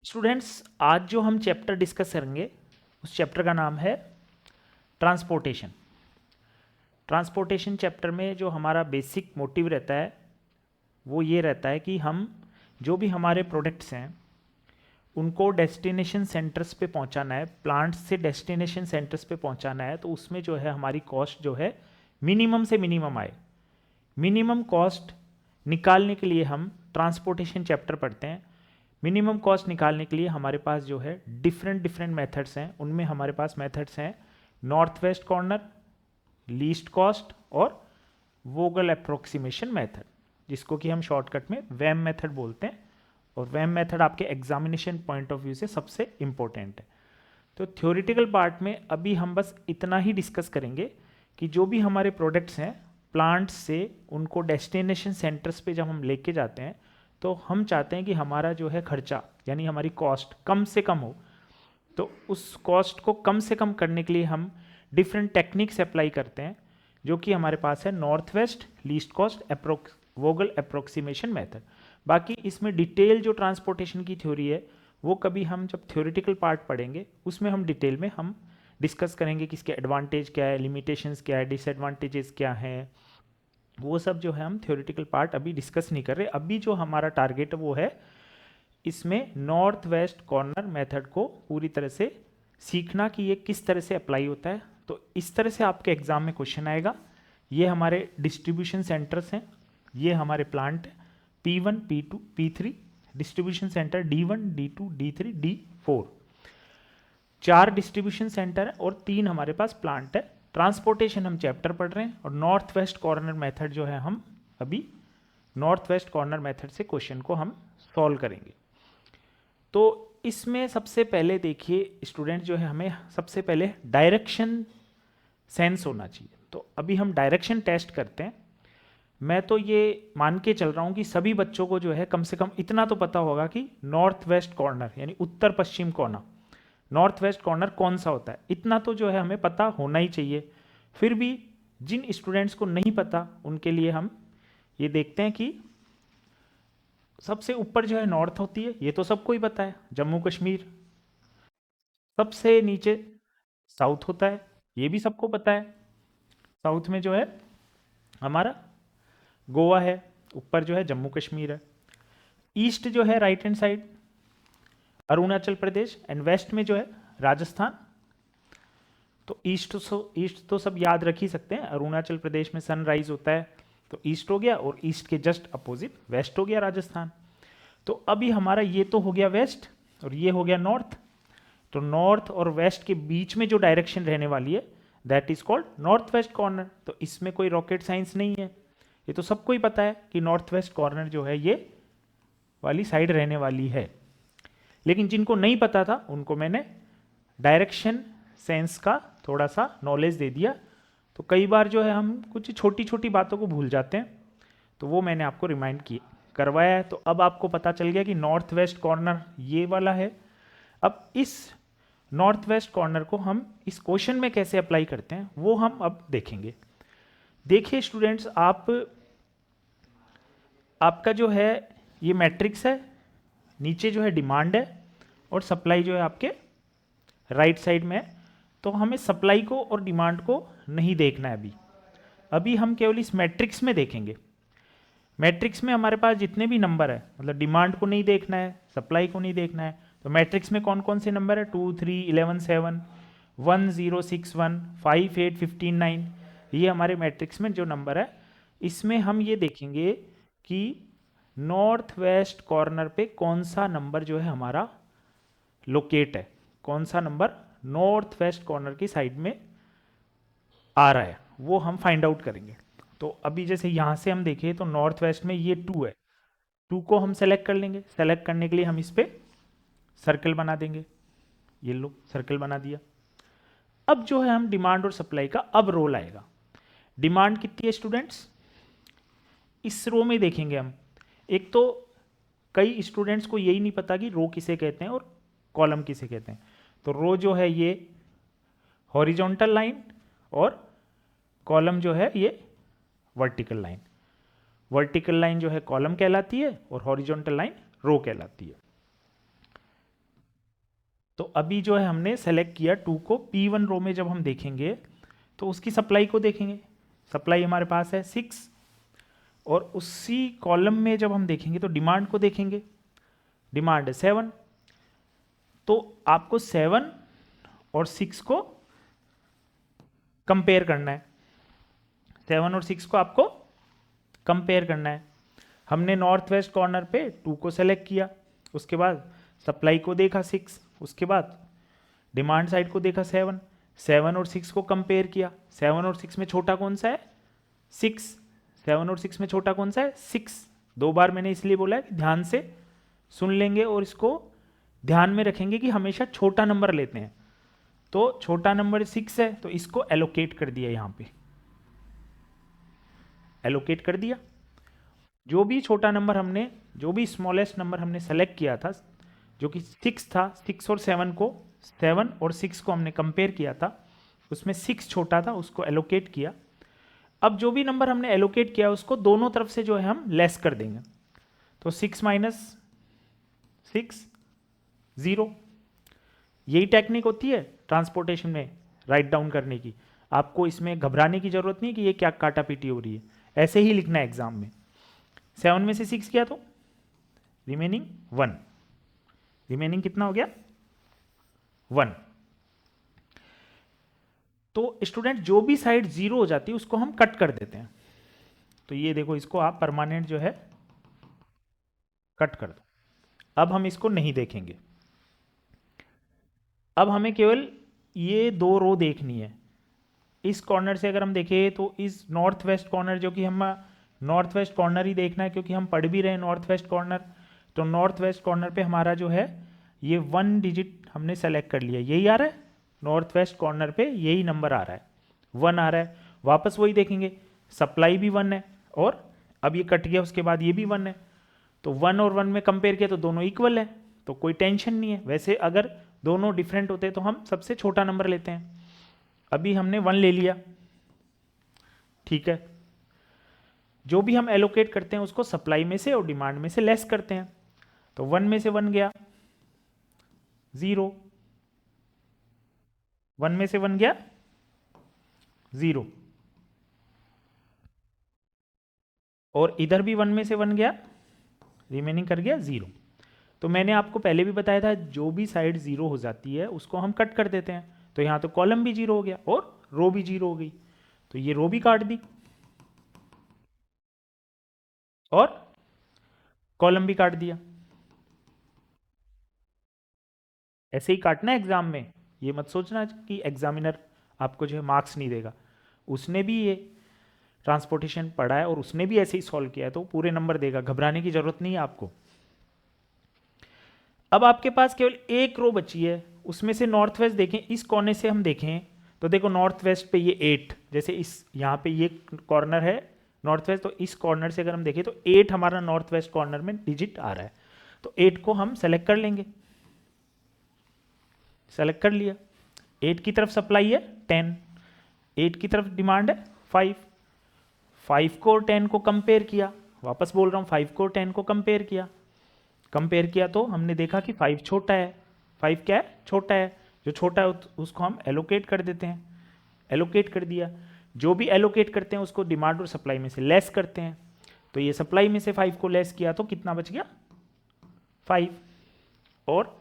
Students, आज जो हम चैप्टर डिस्कस करेंगे उस चैप्टर का नाम है ट्रांसपोर्टेशन। ट्रांसपोर्टेशन चैप्टर में जो हमारा बेसिक मोटिव रहता है वो ये रहता है कि हम जो भी हमारे प्रोडक्ट्स हैं उनको डेस्टिनेशन सेंटर्स पे पहुंचाना है, प्लांट से डेस्टिनेशन सेंटर्स पे पहुंचाना है, तो उसमें जो है हमारी कॉस्ट जो है मिनिमम से मिनिमम आए। मिनिमम कॉस्ट निकालने के लिए हम ट्रांसपोर्टेशन चैप्टर पढ़ते हैं। मिनिमम कॉस्ट निकालने के लिए हमारे पास जो है डिफरेंट मेथड्स हैं। उनमें हमारे पास मेथड्स हैं north west corner, least cost और वोगल अप्रोक्सीमेशन मेथड, जिसको कि हम शॉर्टकट में वैम मेथड बोलते हैं। और वैम मेथड आपके एग्जामिनेशन पॉइंट ऑफ व्यू से सबसे इंपॉर्टेंट है। तो थ्योरेटिकल पार्ट में अभी हम बस इतना ही डिस्कस करेंगे कि जो भी हमारे प्रोडक्ट्स हैं प्लांट्स से उनको डेस्टिनेशन सेंटर्स पे जब हम लेके जाते हैं तो हम चाहते हैं कि हमारा जो है खर्चा यानी हमारी कॉस्ट कम से कम हो। तो उस कॉस्ट को कम से कम करने के लिए हम डिफरेंट टेक्निक्स अप्लाई करते हैं, जो कि हमारे पास है north west, least cost, Vogel approximation method. बाकी इसमें डिटेल जो ट्रांसपोर्टेशन की थ्योरी है वो कभी हम जब थ्योरेटिकल पार्ट पढ़ेंगे उसमें हम डिटेल में हम डिस्कस करेंगे कि इसके एडवांटेज क्या है, लिमिटेशंस क्या है, डिसएडवांटेजेस क्या हैं। वो सब जो है हम थ्योरेटिकल पार्ट अभी डिस्कस नहीं कर रहे। अभी जो हमारा टारगेट वो है इसमें नॉर्थ वेस्ट कॉर्नर मेथड को पूरी तरह से सीखना कि ये किस तरह से अप्लाई होता है। तो इस तरह से आपके एग्जाम में क्वेश्चन आएगा। ये हमारे डिस्ट्रीब्यूशन सेंटर्स हैं, ये हमारे प्लांट है P1, P2, P3, distribution centre D1, D2, D3, D4। 4 distribution centre है और 3 हमारे पास प्लांट है। ट्रांसपोर्टेशन हम चैप्टर पढ़ रहे हैं और नॉर्थ वेस्ट कॉर्नर मेथड जो है हम अभी नॉर्थ वेस्ट कॉर्नर मेथड से क्वेश्चन को हम सॉल्व करेंगे। तो इसमें सबसे पहले देखिए स्टूडेंट जो है हमें सबसे पहले डायरेक्शन सेंस होना चाहिए। तो अभी हम डायरेक्शन टेस्ट करते हैं। मैं तो ये मान के चल रहा हूँ कि सभी बच्चों को जो है कम से कम इतना तो पता होगा कि नॉर्थ वेस्ट कॉर्नर यानी उत्तर पश्चिम कोना, नॉर्थ वेस्ट कॉर्नर कौन सा होता है, इतना तो जो है हमें पता होना ही चाहिए। फिर भी जिन स्टूडेंट्स को नहीं पता उनके लिए हम ये देखते हैं कि सबसे ऊपर जो है नॉर्थ होती है, ये तो सबको ही पता है, जम्मू कश्मीर। सबसे नीचे साउथ होता है, ये भी सबको पता है, साउथ में जो है हमारा गोवा है, ऊपर जो है जम्मू कश्मीर है। ईस्ट जो है right hand side Arunachal Pradesh, and west में जो है राजस्थान। तो ईस्ट तो सब याद रख ही सकते हैं, अरुणाचल प्रदेश में सनराइज होता है तो ईस्ट हो गया, और ईस्ट के जस्ट अपोजिट वेस्ट हो गया राजस्थान। तो अभी हमारा ये तो हो गया वेस्ट और ये हो गया नॉर्थ। तो नॉर्थ और वेस्ट के बीच में जो डायरेक्शन रहने वाली है that is called north west corner. तो इसमें कोई रॉकेट साइंस नहीं है, ये तो सबको ही पता है कि नॉर्थ वेस्ट कॉर्नर जो है ये वाली साइड रहने वाली है। लेकिन जिनको नहीं पता था उनको मैंने डायरेक्शन सेंस का थोड़ा सा नॉलेज दे दिया। तो कई बार जो है हम कुछ छोटी छोटी बातों को भूल जाते हैं, तो वो मैंने आपको रिमाइंड करवाया है। तो अब आपको पता चल गया कि नॉर्थ वेस्ट कॉर्नर ये वाला है। अब इस नॉर्थ वेस्ट कॉर्नर को हम इस क्वेश्चन में कैसे अप्लाई करते हैं वो हम अब देखेंगे। देखिए स्टूडेंट्स, आपका जो है ये मैट्रिक्स है, नीचे जो है डिमांड है और सप्लाई जो है आपके राइट साइड में है। तो हमें सप्लाई को और डिमांड को नहीं देखना है अभी हम केवल इस मैट्रिक्स में देखेंगे। मैट्रिक्स में हमारे पास जितने भी नंबर है, मतलब डिमांड को नहीं देखना है, सप्लाई को नहीं देखना है। तो मैट्रिक्स में कौन कौन से नंबर है, 2, 3, 11, 7, 1, 0, 6, 1, 5, 8, 15, 9, ये हमारे मैट्रिक्स में जो नंबर है। इसमें हम ये देखेंगे कि नॉर्थ वेस्ट कॉर्नर पे कौन सा नंबर जो है हमारा लोकेट है, कौन सा नंबर नॉर्थ वेस्ट कॉर्नर की साइड में आ रहा है, वो हम फाइंड आउट करेंगे। तो अभी जैसे यहां से हम देखें तो नॉर्थ वेस्ट में ये 2 है, 2 को हम सेलेक्ट कर लेंगे। सेलेक्ट करने के लिए हम इस पे सर्कल बना देंगे, ये लो सर्कल बना दिया। अब जो है हम डिमांड और सप्लाई का अब रोल आएगा। डिमांड कितनी है स्टूडेंट्स, इस रो में देखेंगे हम। एक तो कई स्टूडेंट्स को यही नहीं पता कि रो किसे कहते हैं और कॉलम किसे कहते हैं। तो रो जो है ये हॉरिजॉन्टल लाइन और कॉलम जो है ये वर्टिकल लाइन। वर्टिकल लाइन जो है कॉलम कहलाती है और हॉरिजॉन्टल लाइन रो कहलाती है। तो अभी जो है हमने सेलेक्ट किया 2 को, P1 रो में जब हम देखेंगे तो उसकी सप्लाई को देखेंगे, सप्लाई हमारे पास है 6, और उसी कॉलम में जब हम देखेंगे तो डिमांड को देखेंगे, डिमांड है 7। तो आपको 7 और 6 को कंपेयर करना है, 7 और 6 को आपको कंपेयर करना है। हमने नॉर्थ वेस्ट कॉर्नर पे 2 को सेलेक्ट किया, उसके बाद सप्लाई को देखा 6, उसके बाद डिमांड साइड को देखा 7, 7 और 6 को कंपेयर किया, 7 और 6 में छोटा कौन सा है 6, 7 और 6 में छोटा कौन सा है 6। 2 बार मैंने इसलिए बोला है कि ध्यान से सुन लेंगे और इसको ध्यान में रखेंगे कि हमेशा छोटा नंबर लेते हैं। तो छोटा नंबर 6 है, तो इसको एलोकेट कर दिया, यहां पे एलोकेट कर दिया। जो भी छोटा नंबर हमने, जो भी स्मॉलेस्ट नंबर हमने सेलेक्ट किया था जो कि 6 था, 6 और 7 को, 7 और 6 को हमने कंपेयर किया था, उसमें 6 छोटा था, उसको एलोकेट किया। अब जो भी नंबर हमने एलोकेट किया उसको दोनों तरफ से जो है हम लेस कर देंगे। तो 6 माइनस 6 0। यही टेक्निक होती है ट्रांसपोर्टेशन में राइट डाउन करने की। आपको इसमें घबराने की जरूरत नहीं कि ये क्या काटा पीटी हो रही है, ऐसे ही लिखना है एग्जाम में। 7 में से 6 किया तो रिमेनिंग 1, रिमेनिंग कितना हो गया 1। तो स्टूडेंट जो भी साइड 0 हो जाती है उसको हम कट कर देते हैं। तो ये देखो, इसको आप परमानेंट जो है कट कर दो। अब हम इसको नहीं देखेंगे, अब हमें केवल ये 2 रो देखनी है। इस कॉर्नर से अगर हम देखें तो इस नॉर्थ वेस्ट कॉर्नर, जो कि हम नॉर्थ वेस्ट कॉर्नर ही देखना है क्योंकि हम पढ़ भी रहे हैं नॉर्थ वेस्ट कॉर्नर। तो नॉर्थ वेस्ट कॉर्नर पे हमारा जो है ये 1 डिजिट हमने सेलेक्ट कर लिया, यही आ रहा है नॉर्थ वेस्ट कॉर्नर पे, यही नंबर आ रहा है 1 आ रहा है। वापस वही देखेंगे, सप्लाई भी 1 है और अब ये कट गया, उसके बाद ये भी 1 है। तो 1 और 1 में कंपेयर किया तो दोनों इक्वल है, तो कोई टेंशन नहीं है। वैसे अगर दोनों डिफरेंट होते तो हम सबसे छोटा नंबर लेते हैं। अभी हमने 1 ले लिया, ठीक है। जो भी हम एलोकेट करते हैं उसको सप्लाई में से और डिमांड में से लेस करते हैं। तो 1 में से 1 गया 0, 1 में से 1 गया 0, और इधर भी 1 में से 1 गया, रिमेनिंग कर गया 0। तो मैंने आपको पहले भी बताया था जो भी साइड 0 हो जाती है उसको हम कट कर देते हैं। तो यहां तो कॉलम भी 0 हो गया और रो भी 0 हो गई, तो ये रो भी काट दी और कॉलम भी काट दिया। ऐसे ही काटना है एग्जाम में, ये मत सोचना कि एग्जामिनर आपको जो है मार्क्स नहीं देगा। उसने भी ये ट्रांसपोर्टेशन पढ़ा है और उसने भी ऐसे ही सॉल्व किया है, तो पूरे नंबर देगा, घबराने की जरूरत नहीं है आपको। अब आपके पास केवल एक रो बची है, उसमें से नॉर्थ वेस्ट देखें, इस कोने से हम देखें तो देखो नॉर्थ वेस्ट पे ये 8, जैसे इस यहाँ पे ये कॉर्नर है नॉर्थ वेस्ट, तो इस कॉर्नर से अगर हम देखें तो 8 हमारा नॉर्थ वेस्ट कॉर्नर में डिजिट आ रहा है। तो 8 को हम सेलेक्ट कर लेंगे, सेलेक्ट कर लिया। 8 की तरफ सप्लाई है 10, 8 की तरफ डिमांड है 5, 5 को और 10 को कंपेयर किया, वापस बोल रहा हूँ 5 को और 10 को कंपेयर किया, कंपेयर किया तो हमने देखा कि 5 छोटा है। 5 क्या है, छोटा है। जो छोटा है उसको हम एलोकेट कर देते हैं, एलोकेट कर दिया। जो भी एलोकेट करते हैं उसको डिमांड और सप्लाई में से लेस करते हैं। तो ये सप्लाई में से 5 को लेस किया तो कितना बच गया 5, और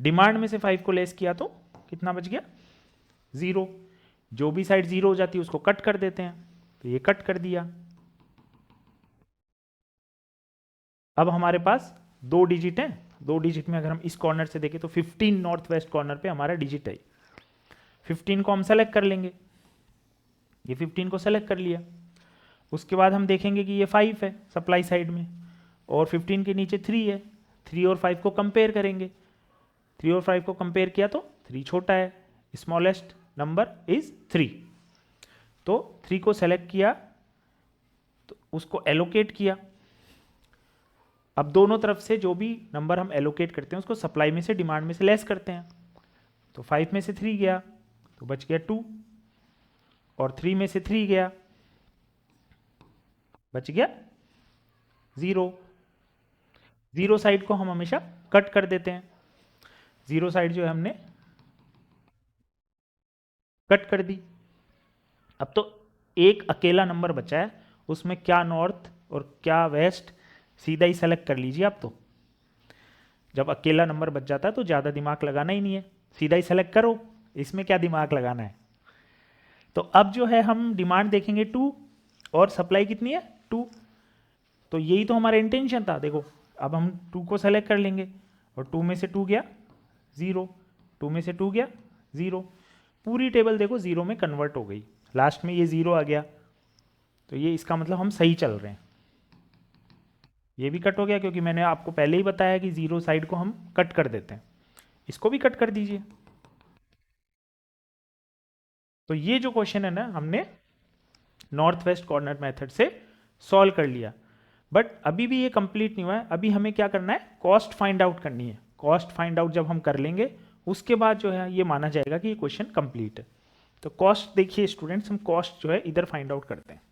डिमांड में से 5 को लेस किया तो कितना बच गया 0। जो भी साइड 0 हो जाती है उसको कट कर देते हैं, तो ये कट कर दिया। अब हमारे पास 2 डिजिट हैं, 2 डिजिट में अगर हम इस कॉर्नर से देखें तो 15 नॉर्थ वेस्ट कॉर्नर पे हमारा डिजिट है। 15 को हम सेलेक्ट कर लेंगे, ये 15 को सेलेक्ट कर लिया। उसके बाद हम देखेंगे कि ये 5 है सप्लाई साइड में, और 15 के नीचे 3 है। 3 और 5 को कंपेयर करेंगे, 3 और 5 को कंपेयर किया तो 3 छोटा है, स्मॉलेस्ट नंबर इज 3। तो 3 को सेलेक्ट किया तो उसको एलोकेट किया। अब दोनों तरफ से जो भी नंबर हम एलोकेट करते हैं उसको सप्लाई में से डिमांड में से लेस करते हैं। तो 5 में से 3 गया तो बच गया 2, और 3 में से 3 गया बच गया 0। 0 साइड को हम हमेशा कट कर देते हैं। जीरो साइड जो है हमने कट कर दी। अब तो एक अकेला नंबर बचा है, उसमें क्या नॉर्थ और क्या वेस्ट सीधा ही सेलेक्ट कर लीजिए आप। तो जब अकेला नंबर बच जाता है तो ज़्यादा दिमाग लगाना ही नहीं है, सीधा ही सेलेक्ट करो, इसमें क्या दिमाग लगाना है। तो अब जो है हम डिमांड देखेंगे 2 और सप्लाई कितनी है 2। तो यही तो हमारा इंटेंशन था। देखो अब हम 2 को सेलेक्ट कर लेंगे और 2 में से 2 गया 0, 2 में से 2 गया 0, पूरी टेबल देखो 0 में कन्वर्ट हो गई, लास्ट में ये 0 आ गया। तो ये इसका मतलब हम सही चल रहे हैं। ये भी कट हो गया क्योंकि मैंने आपको पहले ही बताया कि 0 साइड को हम कट कर देते हैं। इसको भी कट कर दीजिए। तो ये जो क्वेश्चन है ना, हमने नॉर्थ वेस्ट कॉर्नर मेथड से सॉल्व कर लिया। बट अभी भी ये कंप्लीट नहीं हुआ है। अभी हमें क्या करना है, कॉस्ट फाइंड आउट करनी है। कॉस्ट फाइंड आउट जब हम कर लेंगे उसके बाद जो है ये माना जाएगा कि ये क्वेश्चन कंप्लीट है। तो कॉस्ट देखिए स्टूडेंट्स, हम कॉस्ट जो है इधर फाइंड आउट करते हैं।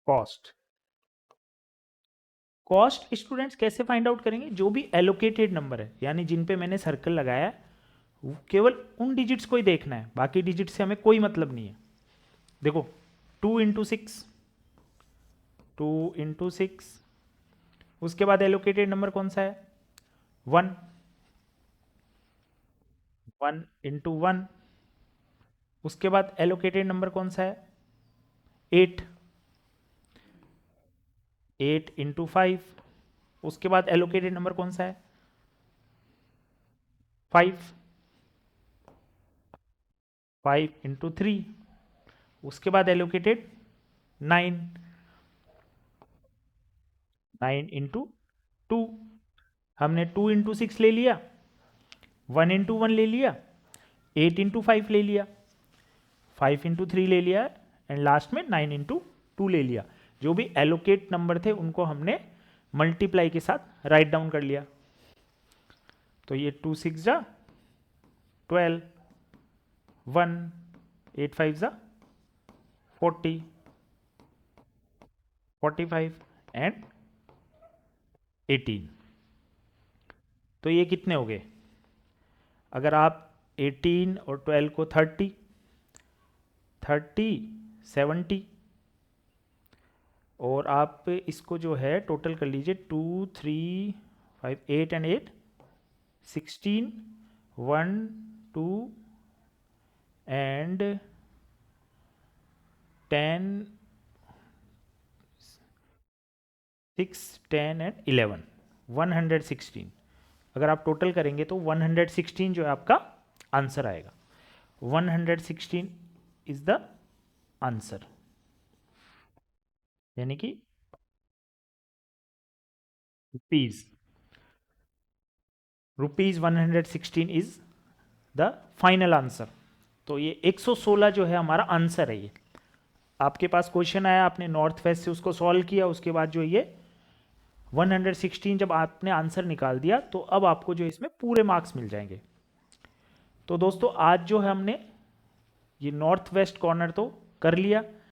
कॉस्ट, कॉस्ट स्टूडेंट्स कैसे फाइंड आउट करेंगे, जो भी एलोकेटेड नंबर है यानी जिन पे मैंने सर्कल लगाया है वो केवल उन डिजिट्स को ही देखना है, बाकी डिजिट से हमें कोई मतलब नहीं है। देखो 2 × 6, 2 × 6, उसके बाद एलोकेटेड नंबर कौन सा है 1, 1 × 1, उसके बाद एलोकेटेड नंबर कौन सा है 8, 8 × 5, उसके बाद एलोकेटेड नंबर कौन सा है 5, 5 × 3, उसके बाद एलोकेटेड 9, 9 × 2, हमने 2 × 6 ले लिया, 1 × 1 ले लिया, 8 × 5 ले लिया, 5 × 3 ले लिया एंड लास्ट में 9 × 2 ले लिया। जो भी एलोकेट नंबर थे उनको हमने मल्टीप्लाई के साथ राइट डाउन कर लिया। तो ये 2 × 6 = 12, 1, 8 × 5 = 40, 45 एंड 18। तो ये कितने हो गए, अगर आप 18 और 12 को 30, 70 और आप इसको जो है टोटल कर लीजिए 2, 3, 5, 8 एंड 8, 16, 1, 2 एंड 10, 6, 10 एंड 11, 116। अगर आप टोटल करेंगे तो 116 जो है आपका आंसर आएगा। 116 इज द आंसर, यानी कि rupees 116 is the final answer. तो ये 116 जो है हमारा आंसर है। ये आपके पास क्वेश्चन आया, आपने नॉर्थ वेस्ट से उसको सॉल्व किया, उसके बाद जो ये 116 जब आपने आंसर निकाल दिया तो अब आपको जो इसमें पूरे मार्क्स मिल जाएंगे। तो दोस्तों आज जो है हमने ये नॉर्थ वेस्ट कॉर्नर तो कर लिया,